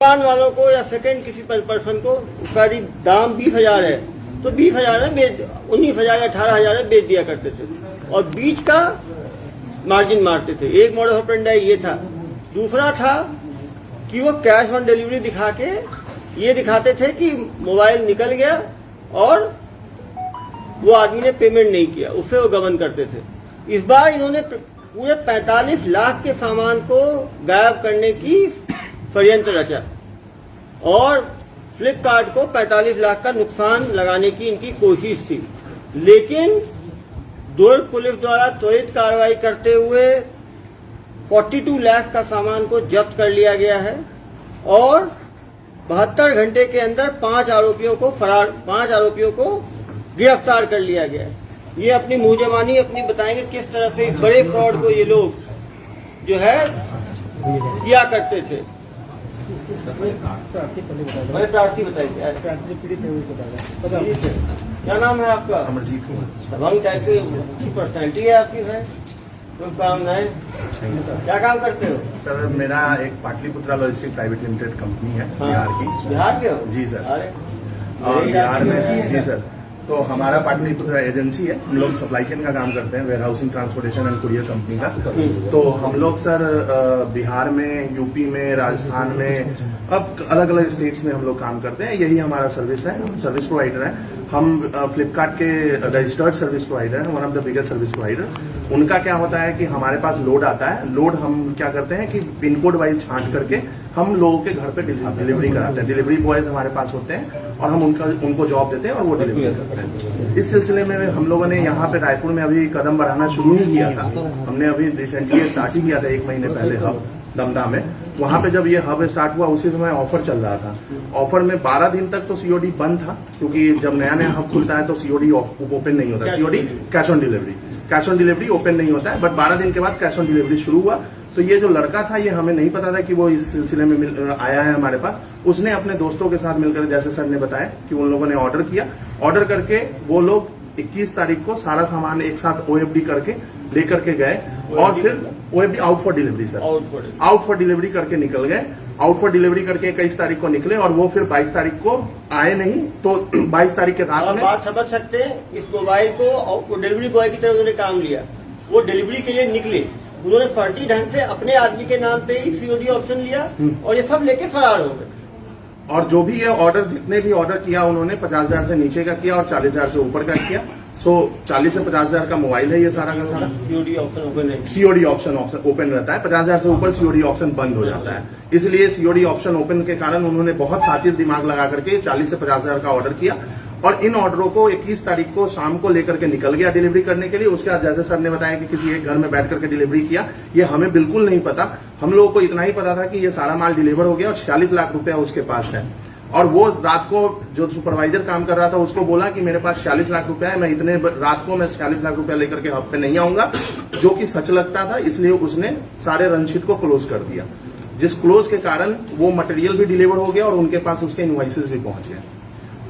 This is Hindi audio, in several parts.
दुकान वालों को या सेकंड किसी पर्सन को उसका यदि दाम 20,000 है तो 20,000 में बेच 19,000 या 18,000 में बेच दिया करते थे और बीच का मार्जिन मारते थे। एक मॉडल ऑपरेंडी ये था। दूसरा था कि वो कैश ऑन डिलीवरी दिखा के ये दिखाते थे कि मोबाइल निकल गया और वो आदमी ने पेमेंट नहीं किया, उससे वो गबन करते थे। इस बार इन्होंने पूरे 45 लाख के सामान को गायब करने की षड्यंत्र रचा और फ्लिपकार्ट को 45 लाख का नुकसान लगाने की इनकी कोशिश थी, लेकिन दुर्ग पुलिस द्वारा त्वरित कार्रवाई करते हुए 42 लाख का सामान को जब्त कर लिया गया है और 72 घंटे के अंदर 5 आरोपियों को गिरफ्तार कर लिया गया है। ये अपनी मुंहजबानी अपनी बताएंगे किस तरह से इस बड़े फ्रॉड को ये लोग जो है किया करते थे। प्रार्थी बताइए, क्या नाम है आपका? अमरजीत कुमार। दबंग टाइप की पर्सनैलिटी है आपकी है, शुभकामनाएं। क्या काम करते हो? सर मेरा एक Pataliputra logistic private limited company है। हाँ, बिहार की। बिहार के हो? जी सर। अरे और बिहार में जी सर, तो हमारा पाटलिपुत्रा एजेंसी है। हम लोग सप्लाई चेन का काम करते हैं, warehousing, transportation and courier company का। तो हम लोग सर बिहार में, यूपी में, राजस्थान में, अब अलग अलग स्टेट्स में हम लोग काम करते हैं। यही हमारा सर्विस है, सर्विस प्रोवाइडर है। हम फ्लिपकार्ट के रजिस्टर्ड सर्विस प्रोवाइडर हैं, one of the biggest service provider. उनका क्या होता है कि हमारे पास लोड आता है, लोड हम क्या करते हैं कि पिन कोड वाइज छांट करके हम लोगों के घर पे डिलीवरी कराते हैं। डिलीवरी बॉयज हमारे पास होते हैं और हम उनको जॉब देते हैं और वो डिलीवरी करते हैं। इस सिलसिले में हम लोगों ने यहाँ पे रायपुर में अभी कदम बढ़ाना शुरू ही किया था। हमने अभी रिसेंटली स्टार्ट ही किया था 1 महीने पहले हब दमदा में। वहां पे जब ये हब स्टार्ट हुआ उसी समय ऑफर चल रहा था। ऑफर में 12 दिन तक तो सीओडी बंद था, क्योंकि जब नया नया हब खुलता है तो सीओडी ओपन नहीं होता। COD cash on delivery open नहीं होता है, बट 12 दिन के बाद कैश ऑन डिलीवरी शुरू हुआ। तो ये जो लड़का था, ये हमें नहीं पता था कि वो इस सिलसिले में आया है हमारे पास। उसने अपने दोस्तों के साथ मिलकर, जैसे सर ने बताया कि उन लोगों ने ऑर्डर किया, ऑर्डर करके वो लोग 21 तारीख को सारा सामान एक साथ ओएफडी करके लेकर के गए और फिर OFD out for delivery sir, out for delivery करके निकल गए। आउट फॉर डिलीवरी करके 21 तारीख को निकले और वो फिर 22 तारीख को आए नहीं। तो 22 तारीख के रात में बात समझ सकते हैं, इस मोबाइल को डिलीवरी बॉय की तरह उन्होंने काम लिया। वो डिलीवरी के लिए निकले, उन्होंने फर्जी ढंग से अपने आदमी के नाम पे ही सीओडी ऑप्शन लिया और ये सब लेके फरार हो गए। और जो भी ये ऑर्डर, जितने भी ऑर्डर किया उन्होंने 50,000 से नीचे का किया और 40,000 से ऊपर का किया। सो 40 से 50,000 का मोबाइल है ये सारा का सारा। सीओडी ऑप्शन ओपन है, सीओडी ऑप्शन ओपन रहता है। 50,000 से ऊपर सीओडी ऑप्शन बंद हो जाता है। इसलिए सीओडी ऑप्शन ओपन के कारण उन्होंने बहुत सातिर दिमाग लगा करके 40 से 50,000 का ऑर्डर किया और इन ऑर्डरों को 21 तारीख को शाम को लेकर के निकल गया डिलीवरी करने के लिए। उसके बाद जैसे सर ने बताया कि किसी एक घर में बैठ करके डिलीवरी किया, ये हमें बिल्कुल नहीं पता। हम लोगों को इतना ही पता था कि ये सारा माल डिलीवर हो गया और 46 लाख रुपया उसके पास है। और वो रात को जो सुपरवाइजर काम कर रहा था उसको बोला कि मेरे पास 46 लाख रुपया है, मैं इतने रात को मैं 46 लाख रुपया लेकर के हब पे नहीं आऊंगा, जो कि सच लगता था। इसलिए उसने सारे रनशीट को क्लोज कर दिया, जिस क्लोज के कारण वो मटेरियल भी डिलीवर हो गया और उनके पास उसके इनवॉइसेस भी पहुंच गए।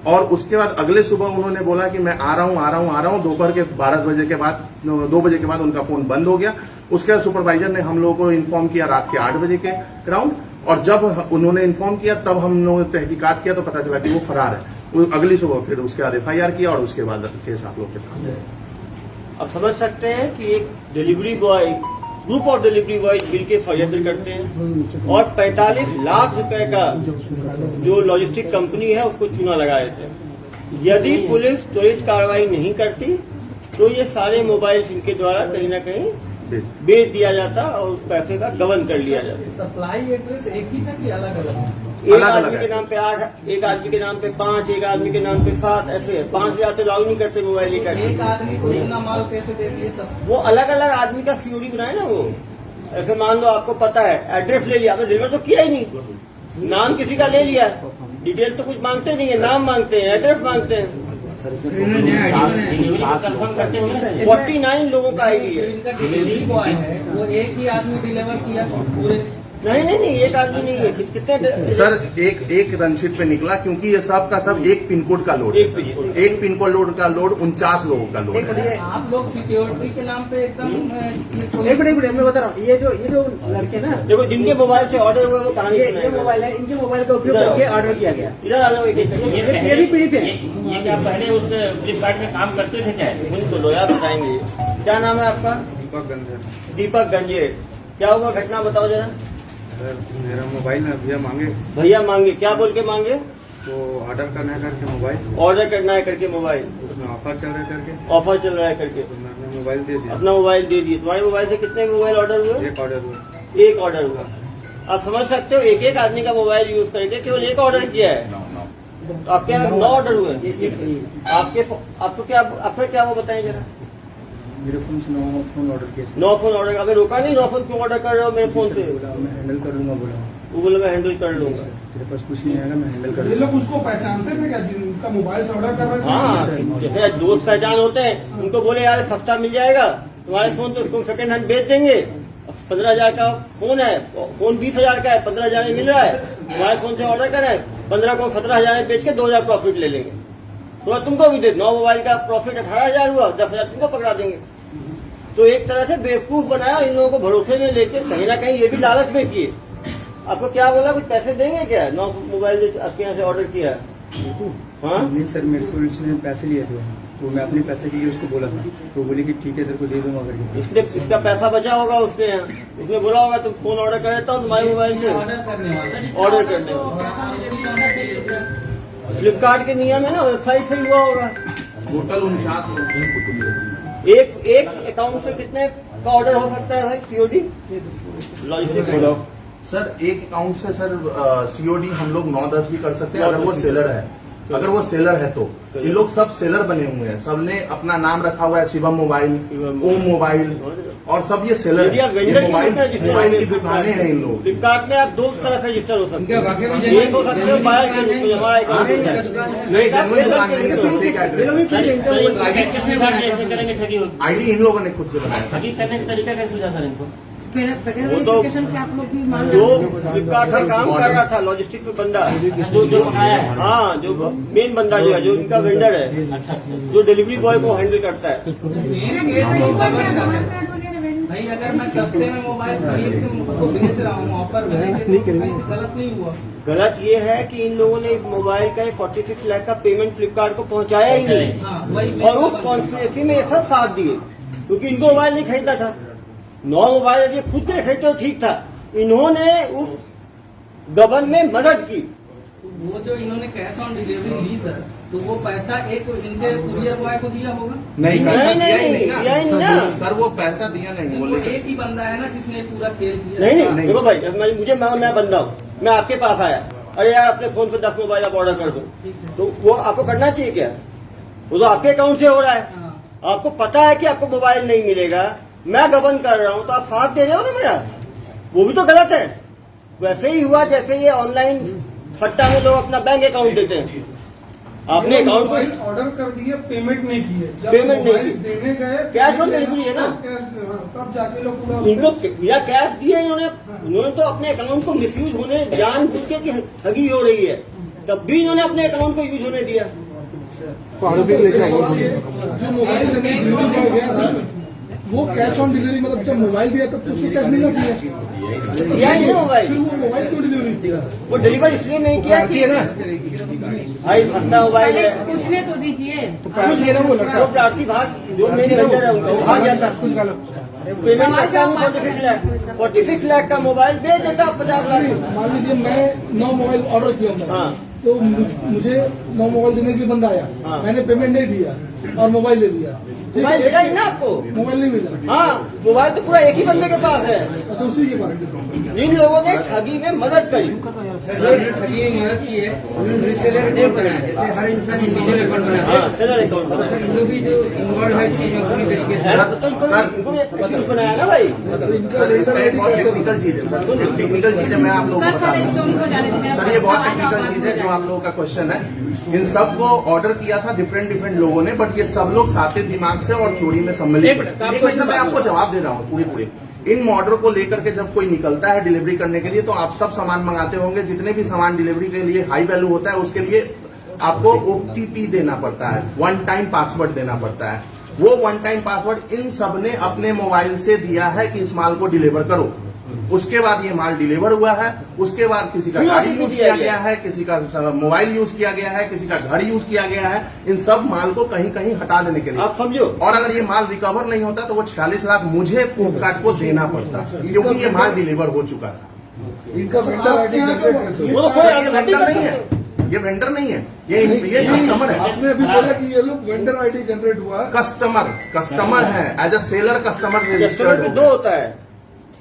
और उसके बाद अगले सुबह उन्होंने बोला कि मैं आ रहा हूं। दोपहर के 12 बजे के बाद, 2 बजे के बाद उनका फोन बंद हो गया। उसके बाद सुपरवाइजर ने हम लोगों को इन्फॉर्म किया रात के 8 बजे के अराउंड, और जब उन्होंने इन्फॉर्म किया तब हम लोगों ने तहकीकात किया तो पता चला कि वो फरार है। अगली सुबह फिर उसके बाद FIR किया और उसके बाद केस आप लोग के सामने। अब समझ सकते हैं कि एक delivery boy, group of delivery boy मिलकर षड्यंत्र करते हैं और 45 लाख रुपए का जो लॉजिस्टिक कंपनी है उसको चूना लगाए थे। यदि पुलिस त्वरित कार्रवाई नहीं करती तो ये सारे मोबाइल इनके द्वारा कहीं ना कहीं बेच दिया जाता और पैसे का गबन कर लिया जाता। सप्लाई एड्रेस एक ही था कि अलग अलग? एक आदमी के नाम पे 8, एक आदमी के नाम पे 5, एक आदमी के नाम पे 7, ऐसे 5 जाते लाउ नहीं करते मोबाइल लेकर। एक आदमी को इतना माल कैसे दे दिए सब? वो अलग अलग आदमी का सीओडी बनाए ना। वो ऐसे मान लो आपको पता है, एड्रेस ले लिया, आपने डिलीवर तो किया ही नहीं, नाम किसी का ले लिया, डिटेल तो कुछ मांगते नहीं है, नाम मांगते हैं, एड्रेस मांगते हैं। 49 लोगों का आईडी है। इनका डिलीवरी बॉय है, वो एक ही आदमी डिलीवर किया पूरे नहीं, एक आदमी नहीं है। कितने सर एक रनशीट पे निकला, क्योंकि ये सब का सब एक पिन कोड का लोड है। एक पिन कोड का लोड 49 लोगों का लोड है। आप लोग सिक्योरिटी के नाम पे एकदम एक मिनट मैं बता रहा हूँ। ये जो लड़के ना, देखो जिनके मोबाइल से ऑर्डर हुआ वो कहानी ये मोबाइल है, इनके मोबाइल का उपयोग करके ऑर्डर किया गया। इधर आ जाओ एक ये भी पीड़ित है। ये क्या पहले उस फ्लिपकार्ट में काम करते थे क्या? उनको लोया बताएंगे। क्या नाम है आपका? दीपक गंजेर। क्या हुआ घटना बताओ जरा। सर मेरा मोबाइल ना भैया मांगे, क्या बोल के मांगे? तो ऑर्डर करना है करके मोबाइल, ऑर्डर करना है करके मोबाइल, उसमें ऑफर चल रहा है करके, ऑफर चल रहा है करके तो मैंने अपना मोबाइल दे दिया। अपना मोबाइल दे दिए। तुम्हारे मोबाइल से कितने मोबाइल ऑर्डर हुए? एक ऑर्डर हुआ। एक ऑर्डर हुआ। आप समझ सकते हो, एक आदमी का मोबाइल यूज करके केवल एक ऑर्डर किया है। तो आपके यहाँ 9 ऑर्डर हुए। आपको क्या वो बताएं जरा। मेरे फोन से 9 फोन ऑर्डर किया। 9 फोन ऑर्डर अभी रोका नहीं? 9 फोन क्यों ऑर्डर कर रहे हो मेरे फोन से? मैं हैंडल कर लूंगा बोला। वो बोले मैं हैंडल कर लूंगा। तेरे पास कुछ नहीं आएगा, मैं हैंडल कर ये लूंगा। लोग उसको पहचानते थे क्या जिनका मोबाइल से ऑर्डर कर रहे थे? हाँ, जैसे दोस्त पहचान होते हैं, उनको बोले यार सस्ता मिल जाएगा तुम्हारे फोन, तो उसको सेकंड हैंड बेच देंगे। 15,000 का फोन है, फोन 20,000 का है, 15,000 में मिल रहा है। तुम्हारे फोन से ऑर्डर करें, 15 को 17,000 में बेच के 2,000 प्रॉफिट ले लेंगे। तो तुमको भी दे 9 मोबाइल का प्रॉफिट 18,000 हुआ, 10,000 तुमको पकड़ा देंगे। तो एक तरह से बेवकूफ बनाया, इन लोगों को भरोसे में लेके कहीं ना कहीं ये भी लालच में किए। आपको क्या बोला, कुछ पैसे देंगे क्या? 9 मोबाइल आपके यहाँ से ऑर्डर किया है। हाँ नहीं सर, मेरे से उसने पैसे लिए थे, तो मैं अपने पैसे के लिए उसको बोला था, तो बोले कि ठीक है तेरे को दे दूंगा करके। इसका पैसा बचा होगा उसके यहाँ, उसने बोला होगा तुम फोन ऑर्डर कर देता हूँ तुम्हारे मोबाइल से। ऑर्डर करने वाला ऑर्डर करने फ्लिपकार्ट के नियम है ना, वेबसाइट से ही हुआ होगा। टोटल 49 लोग। एक अकाउंट से कितने का ऑर्डर हो सकता है भाई सीओडी? लॉजिस्टिक सर एक अकाउंट से सर सीओडी हम लोग 9-10 भी कर सकते हैं, अगर वो सेलर है। अगर वो सेलर है तो ये लोग सब सेलर बने हुए हैं, सबने अपना नाम रखा हुआ है, शिवम मोबाइल, ओम मोबाइल, और सब ये सेलर यदि आप है। वेंडर ये मोबाइल की दुकानें हैं इन लोग। फ्लिपकार्ट में आप 2 तरह से रजिस्टर हो सकते हैं। एक हो सकते हो बायर के रूप में, हमारा अकाउंट नहीं, जेन्युइन दुकान नहीं है सर, फेक एड्रेस। आगे किस प्रकार कैसे करेंगे ठगी होगी? आईडी इन लोगों ने खुद से बनाया। ठगी करने का तरीका कैसे सूझा सर इनको? वो तो जो फ्लिपकार्ट का काम कर रहा था लॉजिस्टिक में बंदा, जो पकाया है। हाँ जो मेन बंदा जो है, जो इनका वेंडर है, अच्छा अच्छा। जो डिलीवरी बॉय को हैंडल करता है। भाई अगर मैं सस्ते में मोबाइल खरीद के उनको बेच रहा हूँ ऑफर में, तो गलत नहीं हुआ। गलत ये है कि इन लोगों ने इस मोबाइल का 46 लाख का पेमेंट फ्लिपकार्ट को पहुंचाया ही नहीं, हाँ वही और उस कॉन्स्पिरेसी में ये सब साथ दिए, क्योंकि इनको मोबाइल नहीं खरीदना था। 9 मोबाइल यदि खुद के खरीदते तो ठीक था, इन्होंने उस गबन में मदद की। वो जो इन्होंने कैश ऑन डिलीवरी ली सर, तो वो पैसा एक इनके कुरियर बॉय को दिया होगा? नहीं, पैसा नहीं, दिया ही नहीं, नहीं दिया ही नहीं ना ना। सर, वो पैसा दिया नहीं। वो बोले एक ही बंदा है ना जिसने पूरा खेल किया। नहीं, देखो भाई, मैं बंदा हूँ, मैं आपके पास आया, अरे यार अपने फोन पे 10 मोबाइल आप ऑर्डर कर दो, तो वो आपको करना चाहिए क्या? वो तो आपके अकाउंट से हो रहा है, हाँ। आपको पता है कि आपको मोबाइल नहीं मिलेगा, मैं गबन कर रहा हूँ, तो आप साथ दे रहे हो ना मेरा, वो भी तो गलत है। वैसे ही हुआ जैसे ये ऑनलाइन सट्टा में लोग अपना बैंक अकाउंट देते हैं। आपने अकाउंट मोबाइल को ऑर्डर कर दिए, पेमेंट नहीं किए, जब पेमेंट नहीं मोबाइल की। देने गए कैश ऑन डिलीवरी है ना, तब जाके लोग पूरा इनको या कैश दिए इन्होंने तो अपने अकाउंट को मिसयूज होने जानबूझ के कि ठगी हो रही है, तब भी इन्होंने अपने अकाउंट को यूज होने दिया। जो मोबाइल देने डिलीवरी गया था, वो कैश ऑन डिलीवरी, मतलब जब मोबाइल दिया तब तो उसको कैश मिलना चाहिए। दिया ही ना मोबाइल, फिर वो मोबाइल क्यों डिलीवरी किया? वो डिलीवर इसलिए नहीं किया कि भाई सस्ता मोबाइल है, पूछने तो दीजिए। वो प्रार्थी भाग जो मेन वेंडर है उनका, वो भाग जाता पेमेंट करता नहीं। 46 लाख का मोबाइल बेच देता 50 लाख। मान लीजिए मैं 9 मोबाइल ऑर्डर किया हूँ, हाँ। तो मुझे 9 मोबाइल देने के लिए बंदा आया, हाँ। मैंने पेमेंट नहीं दिया और मोबाइल ले लिया, मोबाइल देगा ही ना आपको, मोबाइल नहीं मिला, हाँ मोबाइल तो पूरा एक ही बंदे के पास है। तो उसी के पास इन लोगों ने ठगी में मदद करी। ठगी में मदद की है, उन्होंने रीसेलर अकाउंट बनाया, जैसे हर इंसान इंडिविजुअल अकाउंट बनाता हाँ, सेलर अकाउंट बना। है। इन लोग भी जो इन्वॉल्व है इस चीज में पूरी तरीके से। तो इनको भी एक्सक्यूज बनाया ना भाई। सर इसका एक बहुत टेक्निकल चीज है सर, टेक्निकल चीज है, मैं आप लोगों को सर बता पहले दूं। स्टोरी को जाने दीजिए। सर ये बहुत टेक्निकल चीज है जो आप लोगों का क्वेश्चन है। इन सब को ऑर्डर किया था डिफरेंट लोगों ने, बट ये सब लोग साथे दिमाग से और चोरी में सम्मिलित थे। एक क्वेश्चन मैं आपको जवाब दे रहा हूँ पूरे। इन ऑर्डर को लेकर के जब कोई निकलता है डिलीवरी करने के लिए, तो आप सब सामान मंगाते होंगे, जितने भी सामान डिलीवरी के लिए हाई वैल्यू होता है उसके लिए आपको OTP देना पड़ता है, वन टाइम पासवर्ड देना पड़ता है। वो वन टाइम पासवर्ड इन सब ने अपने मोबाइल से दिया है कि इस माल को डिलीवर करो। उसके बाद ये माल डिलीवर हुआ है, उसके बाद किसी का गाड़ी यूज किया गया है, किसी का मोबाइल यूज किया गया है, किसी का घर यूज किया गया है, इन सब माल को कहीं कहीं हटा देने के लिए। आप समझो, और अगर ये माल रिकवर नहीं होता तो वो 46 लाख मुझे फ्लिपकार्ट को देना पड़ता, क्योंकि ये माल डिलीवर हो चुका था। इनका वेंडर आईडी जनरेट कैसे वो तो हुआ? कोई ये वेंडर नहीं है, ये वेंडर नहीं है, ये कस्टमर है। आपने अभी बोला कि ये लोग वेंडर आईडी जनरेट हुआ है। कस्टमर है, as a seller customer customer registered में दो होता है।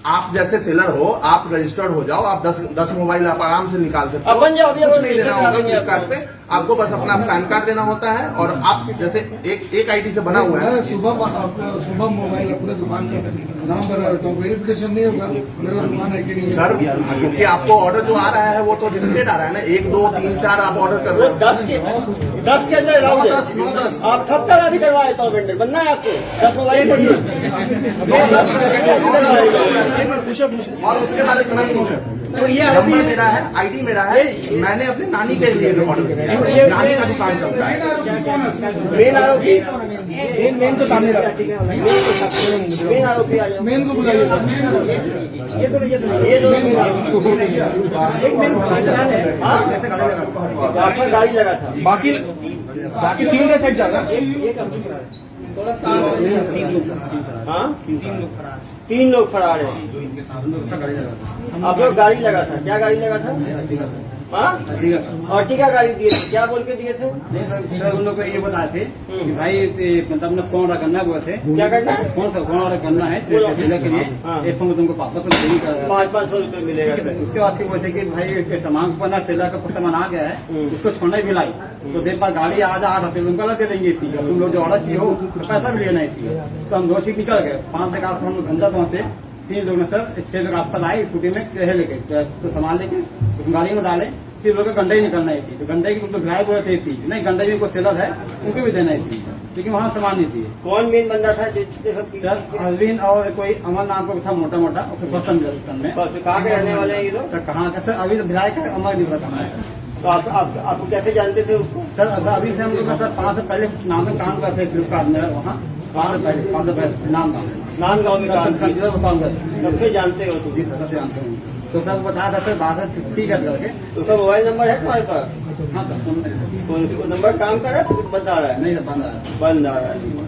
आप जैसे सेलर हो, आप रजिस्टर्ड हो जाओ, आप 10 मोबाइल आप आराम से निकाल सकते हो, अपन जाओ, अभी कुछ अपन नहीं देना रजिस्टर होगा करेंगे फ्लिपकार्ट पे, आपको बस अपना पैन कार्ड देना होता है। और आप जैसे एक आईडी से बना हुआ है। मैं सुबह मोबाइल अपने दुकान का नाम बता देता हूँ, वेरिफिकेशन नहीं होगा मेरा दुकान है कि नहीं सर, क्योंकि आपको ऑर्डर जो आ रहा है वो तो लिमिटेड आ रहा है ना, 1 2 3 4 आप ऑर्डर कर वो रहे हो। 10 के अंदर अलाउड है। 9-10 आप थप का भी करवाए तो वेंडर बनना है आपको, 10 मोबाइल और उसके बाद इतना ही नहीं है, तो ये नंबर मेरा है, आईडी मेरा है, मैंने अपने नानी के लिए भी ऑर्डर किया, नानी का दुकान चलता है। मेन आरोपी मेन को सामने रखा, मेन आरोपी आ जाओ। मेन को बुलाइए। ये दो एक मेन आपका गाड़ी लगा था। बाकी सीनियर साइड जाएगा। थोड़ा सा हाँ, 3 लोग फरार है। आप लोग गाड़ी लगा था, क्या गाड़ी लगा था? हाँ, अर्टिगा गाड़ी दिए थे, क्या बोल के दिए थे? नहीं सर, उन लोग को ये बताए थे कि भाई मतलब अपना फोन ऑर्डर करना है, बोले थे क्या करना है? फोन ऑर्डर करना है सेलर के लिए, हाँ। एक फोन तुमको वापस नहीं कर 500 रुपये मिलेगा। उसके बाद फिर बोलते कि भाई इसके सामान पर ना सेलर का कुछ सामान आ गया है, उसको छोड़ना भी लाई, तो देर बाद गाड़ी आज 8 हफ्ते तुमको अलग दे देंगे इसी का, तुम लोग जो ऑर्डर किए हो तो पैसा भी लेना इसी का। तो हम 2 सीट निकल गए, 5 तक आप हम धंधा पहुंचे, 3 लोग में सर 6 लोग आसपास आए स्कूटी में लेके, तो सामान लेके उस गाड़ी में डाले, फिर लोग गंडा ही निकलना है इसी, तो गंडे की तो भिलाई बोले थे इसी, नहीं गंडे भी कोई सेलर है उनको भी देना है इसी, लेकिन वहाँ सामान नहीं दिए। कौन मेन बंदा था जो इतने सब की? सर अरविंद और कोई अमर नाम का था, मोटा मोटा, उससे फर्स्ट टाइम में। तो कहाँ के रहने वाले हैं ये लोग? सर कहाँ का? सर अभी तो भिलाई का अमर नहीं पता कहाँ है। तो आप कैसे जानते थे उसको? सर अभी से हम लोग सर 5 साल पहले नाम से काम करते थे फ्लिपकार्ट में, वहाँ 5 साल पहले नाम नान गाँव में काम किया, काम करते तब से जानते हो तुम? जी सर, सब जानते हैं। तो सर बताया था सर, बात ठीक है करके। उसका मोबाइल नंबर है तुम्हारे पास? हाँ सर, फोन नहीं तो उसको नंबर काम कर रहा है, बंद आ रहा है? सर, बंद आया। बंद आ रहा है।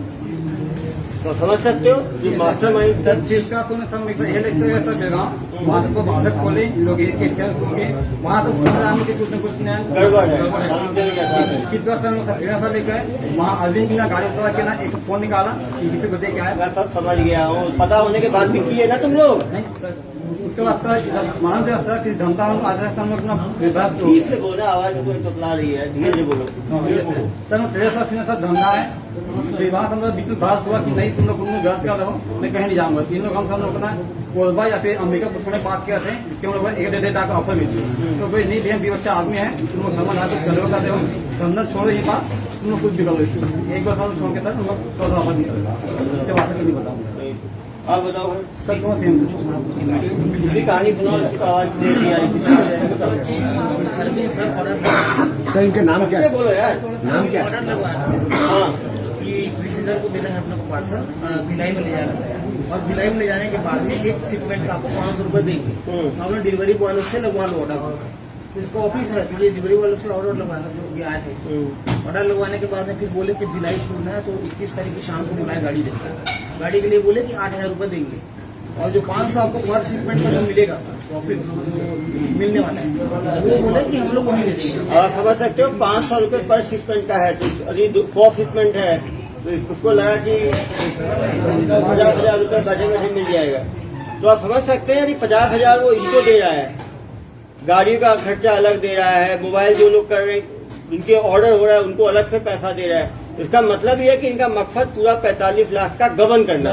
तो समझ सकते हो जो मास्टर माइंड सर जिसका सुने सब ये लिखते हुए सर बेगांव वहाँ तक बाधक खोले, लोग एक स्कैन हो गए, वहाँ तो आने के कुछ न कुछ गड़बड़ है। किसका सर सर लेकर वहाँ अरविंद की ना गाड़ी उतरा के ना एक फोन निकाला, किसी को दे के आया। मैं सब समझ गया हूँ, पता होने के बाद भी किए ना तुम लोग? नहीं सर, उसके बाद सर मान लिया सर कि धमता हम आज हम लोग अपना विभाग ठीक से बोला, आवाज कोई टकला रही है, धीरे से बोलो। सर ट्रेलर सर धंधा है, तो वहाँ से हम लोग बिल्कुल बहस हुआ कि नहीं तुम लोग गलत कर रहे हो, मैं कहीं नहीं जाऊंगा। 3 लोग हम लोग अपना कोलबा या फिर अंबिका पुष्प में बात किया थे, इसके हम लोग 1.5 लाख का ऑफर मिली, तो भाई नहीं भैया 20 अच्छा आदमी है, तुम लोग समझ आकर कर दे धंधा छोड़ो ही बात, तुम लोग कुछ भी करो। एक बार हम छोड़ के सर हम लोग 14 ऑफर निकलेगा, इसके बाद नहीं बताऊंगा। आप बताओ भाई, सर कौन सेम दूसरी कहानी सुनाओ, इसकी आवाज दे दिया सर इनका नाम क्या है? बोलो यार, नाम क्या है? ऑर्डर लगवाया हाँ कि पैसेंजर को देना है अपने को पार्सल, भिलाई में ले जाना है, और भिलाई में ले जाने के बाद में एक शिपमेंट का आपको 500 रुपये देंगे। तो हमने डिलीवरी वालों से लगवा लो ऑर्डर, तो इसका ऑफिस है, तो ये डिलीवरी वालों से ऑर्डर लगवाना जो ये आए थे। ऑर्डर लगवाने के बाद में फिर बोले कि भिलाई छोड़ना है, तो 21 तारीख की शाम को बुलाए गाड़ी देंगे, गाड़ी के लिए बोले कि 8,000 रुपये देंगे, और जो 500 आपको पर शिपमेंट का जो मिलेगा प्रॉफिट जो मिलने वाला है वो बोले कि हम लोग वहीं दे देंगे। आप समझ सकते हो 500 रुपये पर शिपमेंट का है, तो अभी 100 शिपमेंट है, तो उसको लगा कि 50,000 रुपये बैठे बैठे मिल जाएगा। तो आप समझ सकते हैं कि 50,000 वो इसको दे रहा है, गाड़ी का खर्चा अलग दे रहा है, मोबाइल जो लोग कर रहे उनके ऑर्डर हो रहा है उनको अलग से पैसा दे रहा है। इसका मतलब ये है कि इनका मकसद पूरा 45 लाख का गबन करना,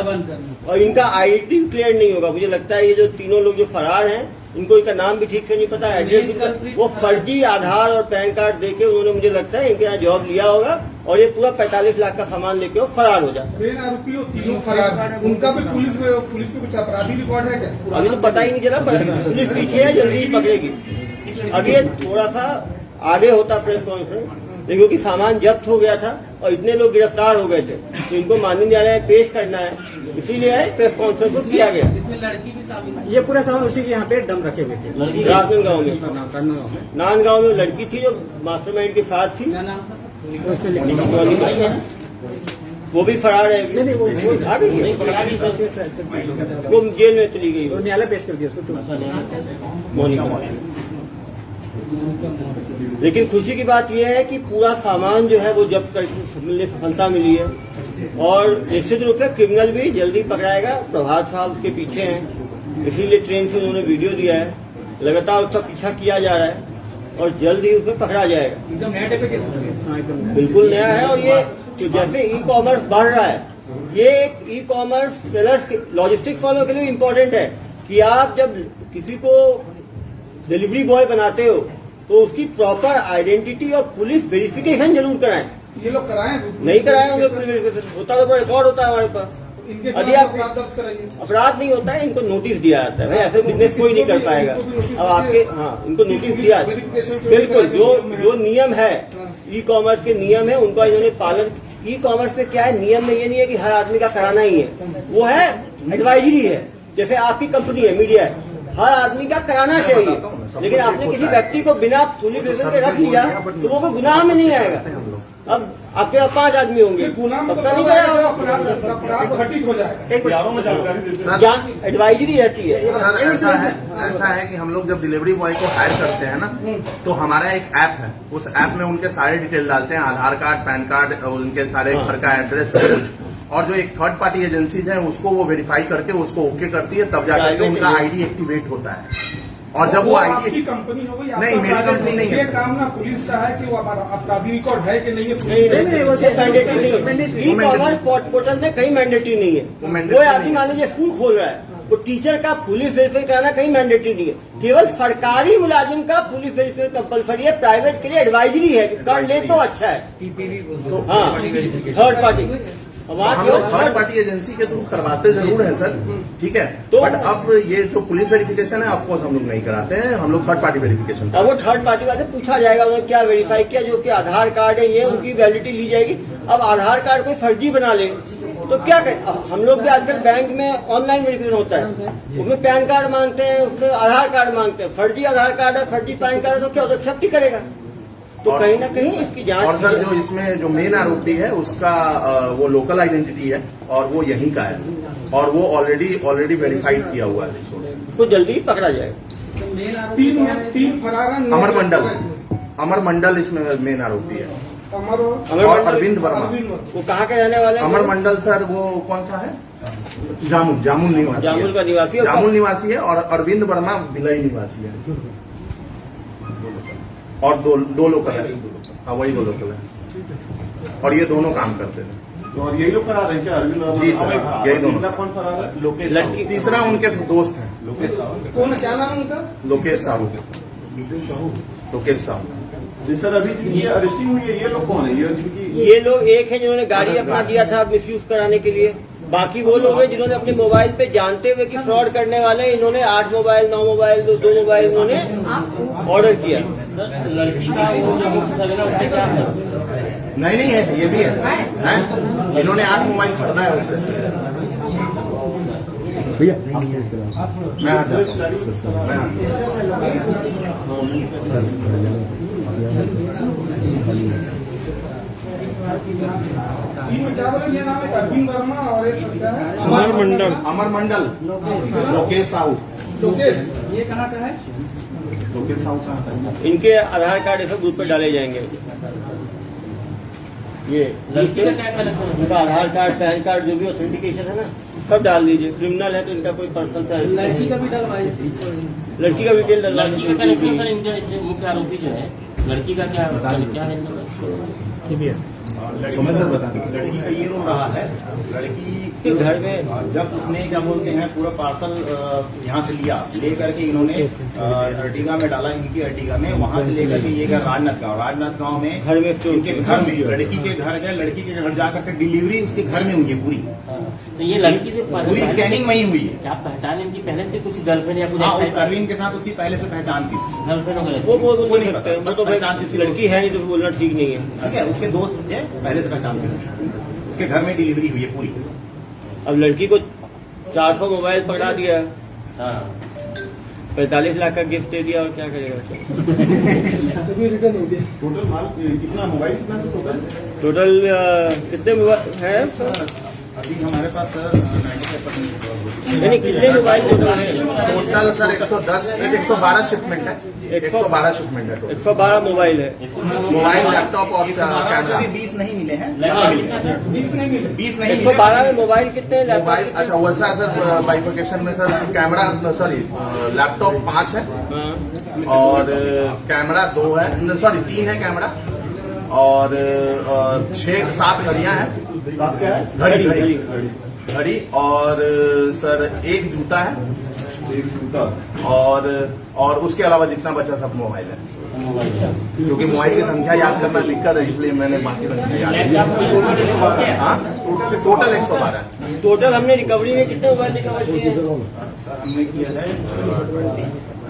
और इनका आईडी क्लियर नहीं होगा। मुझे लगता है ये जो तीनों लोग जो फरार हैं, इनको इनका नाम भी ठीक से नहीं पता, एड्रेस भी, वो फर्जी आधार और पैन कार्ड देके उन्होंने मुझे लगता है इनके यहाँ जॉब लिया होगा और ये पूरा 45 लाख का सामान लेके वो फरार हो जाता है। मेन आरोपी वो तीनों फरार, उनका भी पुलिस में कुछ अपराधी रिकॉर्ड है क्या? अभी तो पता ही नहीं चला, पुलिस पीछे है, जल्दी ही पकड़ेगी। अभी ये थोड़ा सा आगे होता प्रेस कॉन्फ्रेंस, लेकिन क्योंकि सामान जब्त हो गया था और इतने लोग गिरफ्तार हो गए थे तो इनको माननीय न्यायालय पेश करना है, इसीलिए प्रेस कॉन्फ्रेंस को किया गया। इसमें लड़की भी शामिल है। ये पूरा सामान उसी के यहाँ पे डम रखे हुए थे। लड़की राजनांद गाँव में, नांदगांव में लड़की थी जो मास्टरमाइंड के साथ थी, क्या नाम था? वो भी फरार है। आ गई है। वो जेल में चली गई वो। न्यायालय पेश कर दिया उसको। मोनिका। लेकिन खुशी की बात यह है कि पूरा सामान जो है वो जब्त करके मिलने सफलता मिली है और निश्चित रूप से क्रिमिनल भी जल्दी पकड़ाएगा। प्रभात साहब उसके पीछे हैं, इसीलिए ट्रेन से उन्होंने वीडियो दिया है, लगातार उसका पीछा किया जा रहा है और जल्द ही उसे पकड़ा जाएगा। एकदम नया टाइप के बिल्कुल नया है। और ये तो जैसे ई कॉमर्स बढ़ रहा है, ये एक ई कॉमर्स सेलर्स के लॉजिस्टिक्स वालों के लिए इम्पोर्टेंट है कि आप जब किसी को डिलीवरी बॉय बनाते हो तो उसकी प्रॉपर आइडेंटिटी और पुलिस वेरिफिकेशन जरूर कराएं। ये लोग कराए नहीं कराए होंगे पुलिस वेरिफिकेशन, होता तो रिकॉर्ड होता है हमारे पास। इनके यदि खिलाफ आप अपराध दर्ज कराइए। अपराध नहीं होता है, इनको नोटिस दिया जाता है। भाई ऐसे बिजनेस कोई नहीं कर पाएगा। अब आपके इनको नोटिस दिया, बिल्कुल जो नियम है ई कॉमर्स के नियम है उनका इन्होंने पालन। ई कॉमर्स में क्या है, नियम में ये नहीं है कि हर आदमी का कराना ही है, वो है एडवाइजरी है। जैसे आपकी कंपनी है, मीडिया है, हर आदमी का कराना चाहिए, लेकिन आपने किसी व्यक्ति को बिना पुलिस वेरिफिकेशन के रख लिया तो वो गुनाह में नहीं आएगा। अब आपके 5 आदमी होंगे, गुनाह में पक्का नहीं कराया होगा, अपराध घटित हो जाएगा। जहाँ एडवाइजरी रहती है। सर ऐसा है कि हम लोग जब डिलीवरी बॉय को हायर करते हैं ना, तो हमारा एक ऐप है, उस ऐप में उनके सारे डिटेल डालते हैं, आधार कार्ड, पैन कार्ड, उनके सारे घर का एड्रेस, सब कुछ। और जो एक थर्ड पार्टी एजेंसीज है उसको वो वेरीफाई करके उसको ओके करती है, तब जाकर के उनका आईडी एक्टिवेट होता है। और जब वो आपकी आईडी कंपनी हो गई, नहीं, मेरी कंपनी नहीं है। ये काम ना पुलिस का है कि वो अपराधी रिकॉर्ड है कि नहीं है। नहीं, वो मैंडेटरी नहीं है। ई कॉमर्स पोर्टल में कहीं मैंडेटरी नहीं है। कोई आदमी मान लीजिए स्कूल खोल रहा है, तो टीचर का पुलिस वेरीफाई कराना कहीं मैंडेटरी नहीं है। केवल सरकारी मुलाजिम का पुलिस वेरीफाई कंपलसरी है, प्राइवेट के लिए एडवाइजरी है, कर ले तो अच्छा है। टीपीवी तो हाँ, थर्ड पार्टी हम लोग थर्ड पार्टी एजेंसी के थ्रू करवाते जरूर है सर, ठीक है। तो बट अब ये जो पुलिस वेरिफिकेशन है ऑफकोर्स हम लोग नहीं कराते हैं, हम लोग थर्ड पार्टी वेरिफिकेशन। अब वो थर्ड पार्टी वाले पूछा जाएगा उन्होंने क्या वेरीफाई किया, जो कि आधार कार्ड है ये उनकी वैलिडिटी ली जाएगी। अब आधार कार्ड कोई फर्जी बना ले तो क्या करें। अब हम लोग भी आजकल बैंक में ऑनलाइन वेरिफिकेशन होता है, उसमें पैन कार्ड मांगते हैं, उसमें आधार कार्ड मांगते हैं। फर्जी आधार कार्ड है, फर्जी पैन कार्ड है तो क्या होता है, एक्सेप्ट ही करेगा। तो कहीं ना कहीं इसकी जांच। और सर जो इसमें जो मेन आरोपी है उसका वो लोकल आइडेंटिटी है और वो यहीं का है और वो ऑलरेडी वेरीफाइड किया हुआ है, तो जल्दी ही पकड़ा जाएगा। तीन फरार हैं। अमर मंडल इसमें मेन आरोपी है अमर और अरविंद वर्मा। वो कहाँ के रहने वाले हैं? अमर मंडल सर वो कौन सा है, जामुन निवासी, जामुन का निवासी है। जामुन निवासी है। और अरविंद वर्मा भिलाई निवासी है। और दो लोकल है, हाँ वही 2 लोकल है और ये दोनों काम करते थे। और यही लोग करा रहे हैं क्या अरविंद? जी सर, यही दोनों। तीसरा कौन फरार है? लोकेश लड़की साहू। तीसरा उनके दोस्त हैं, लोकेश साहू। कौन, क्या नाम उनका? लोकेश साहू। जी सर, अभी जिनकी अरेस्टिंग हुई है ये लोग कौन है? ये जिनकी ये लोग एक है जिन्होंने गाड़ी अपना दिया था मिसयूज कराने के लिए। बाकी वो लोग हैं जिन्होंने अपने मोबाइल पे जानते हुए कि फ्रॉड करने वाले हैं, इन्होंने 8 मोबाइल 9 मोबाइल 2 मोबाइल इन्होंने ऑर्डर किया। सर लड़की का वो जो मुख्य सवेला उससे क्या है? नहीं है, ये भी है। इन्होंने 8 मोबाइल खरीदा है उससे। भैया मैं आ जाता ये नाम है अरविंद वर्मा और एक क्या है? अमर मंडल, लोकेश साहू। लोकेश, ये कहाँ का है? लोकेश साहू कहाँ है? इनके आधार कार्ड सब ग्रुप पे डाले जाएंगे। ये लड़की का क्या कनेक्शन है? उनका आधार कार्ड, पैन कार्ड, जो भी ऑथेंटिकेशन है ना, सब डाल दीजिए। क्रिमिनल है तो इनका कोई पर्सनल लड़की का भी डलवाइए। लड़की का डिटेल डलवा लड़की का कनेक्शन सर इनके मुख्य आरोपी जो है, लड़की का क्या है इनका? सुमित सर बता दें। लड़की का ये रोल रहा है, लड़की के घर में जब उसने क्या बोलते हैं पूरा पार्सल यहाँ से लिया, ले करके इन्होंने अर्टिगा में डाला, इनकी अर्टिगा में, वहां से लेकर के ये गया राजनाथ गांव में घर में इनके घर में लड़की के घर गए, लड़की के घर जाकर के डिलीवरी उसके घर में हुई है पूरी तो ये लड़की से पूरी स्कैनिंग वहीं हुई है। क्या पहचान इनकी पहले से कुछ गर्लफ्रेंड या कुछ हाँ, उस अरविंद के साथ उसकी पहले से पहचान थी, गर्लफ्रेंड वगैरह वो बोल वो नहीं सकते हैं, पता। वो तो भाई पहचान किसी लड़की है नहीं तो बोलना ठीक नहीं है। ठीक है, उसके दोस्त थे पहले से पहचान थी, उसके घर में डिलीवरी हुई है पूरी। अब लड़की को 400 मोबाइल पकड़ा दिया, हाँ 45 लाख का गिफ्ट दे दिया, और क्या करेगा। तभी रिटर्न हो गया। टोटल माल कितना मोबाइल कितना से टोटल? टोटल कितने मोबाइल है अभी हमारे पास सर 95% यानी कितने मोबाइल टोटल है? टोटल सर 112 शिपमेंट है, 112 शिपमेंट है टोटल। 112 मोबाइल है। मोबाइल, लैपटॉप और कैमरा। 20 नहीं मिले हैं, लड़का कितना सर? 20 नहीं मिले, 20 नहीं मिले। 112 में मोबाइल कितने हैं? लैपटॉप मोबाइल अच्छा वैसा सर बाइफिकेशन में सर कैमरा सॉरी लैपटॉप 5 है हाँ। और कैमरा 2 है, सॉरी 3 है कैमरा, और 6-7 घड़ियां हैं। साथ क्या है? घड़ी और सर 1 जूता है, एक जूता। और उसके अलावा जितना बचा सब मोबाइल है, क्योंकि मोबाइल की संख्या याद करना दिक्कत है, इसलिए मैंने बाकी संख्या याद की। हाँ टोटल 112 है। टोटल हमने रिकवरी में कितने मोबाइल रिकवर किए हैं? सर हमने किया है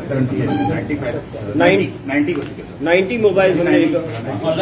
78 95 90 को 90 मोबाइल हमने रिकवर